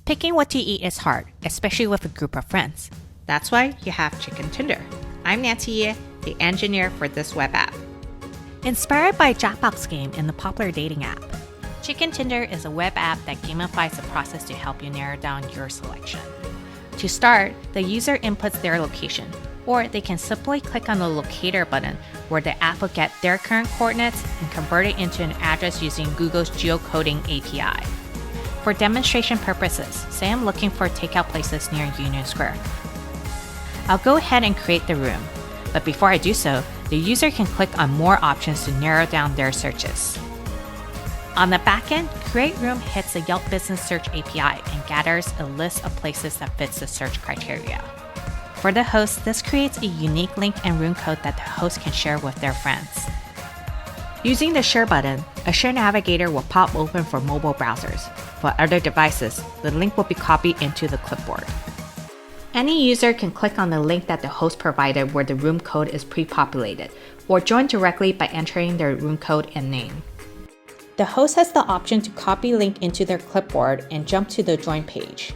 Picking what to eat is hard, especially with a group of friends. That's why you have Chicken Tinder. I'm Nancy Ye, the engineer for this web app. Inspired by Jackbox game and the popular dating app, Chicken Tinder is a web app that gamifies the process to help you narrow down your selection. To start, the user inputs their location, or they can simply click on the locator button where the app will get their current coordinates and convert it into an address using Google's geocoding API. For demonstration purposes, say I'm looking for takeout places near Union Square. I'll go ahead and create the room, but before I do so, the user can click on more options to narrow down their searches. On the backend, Create Room hits the Yelp Business Search API and gathers a list of places that fits the search criteria. For the host, this creates a unique link and room code that the host can share with their friends. Using the Share button, a Share Navigator will pop open for mobile browsers. For other devices, the link will be copied into the clipboard. Any user can click on the link that the host provided where the room code is pre-populated, or join directly by entering their room code and name. The host has the option to copy link into their clipboard and jump to the join page.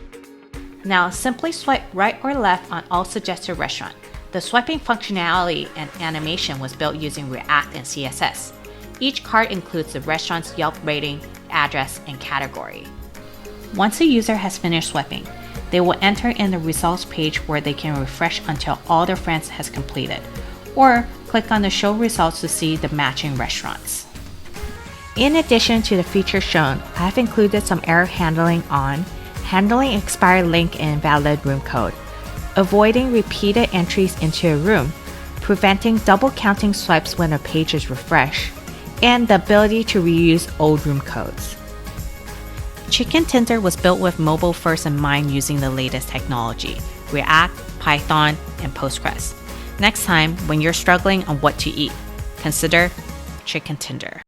Now simply swipe right or left on all suggested restaurants. The swiping functionality and animation was built using React and CSS. Each card includes the restaurant's Yelp rating, address, and category. Once a user has finished swiping, they will enter in the results page where they can refresh until all their friends has completed, or click on the show results to see the matching restaurants. In addition to the features shown, I have included some error handling on handling expired link and invalid room code, avoiding repeated entries into a room, preventing double counting swipes when a page is refreshed, and the ability to reuse old room codes. Chicken Tinder was built with mobile first in mind using the latest technology, React, Python, and Postgres. Next time, when you're struggling on what to eat, consider Chicken Tinder.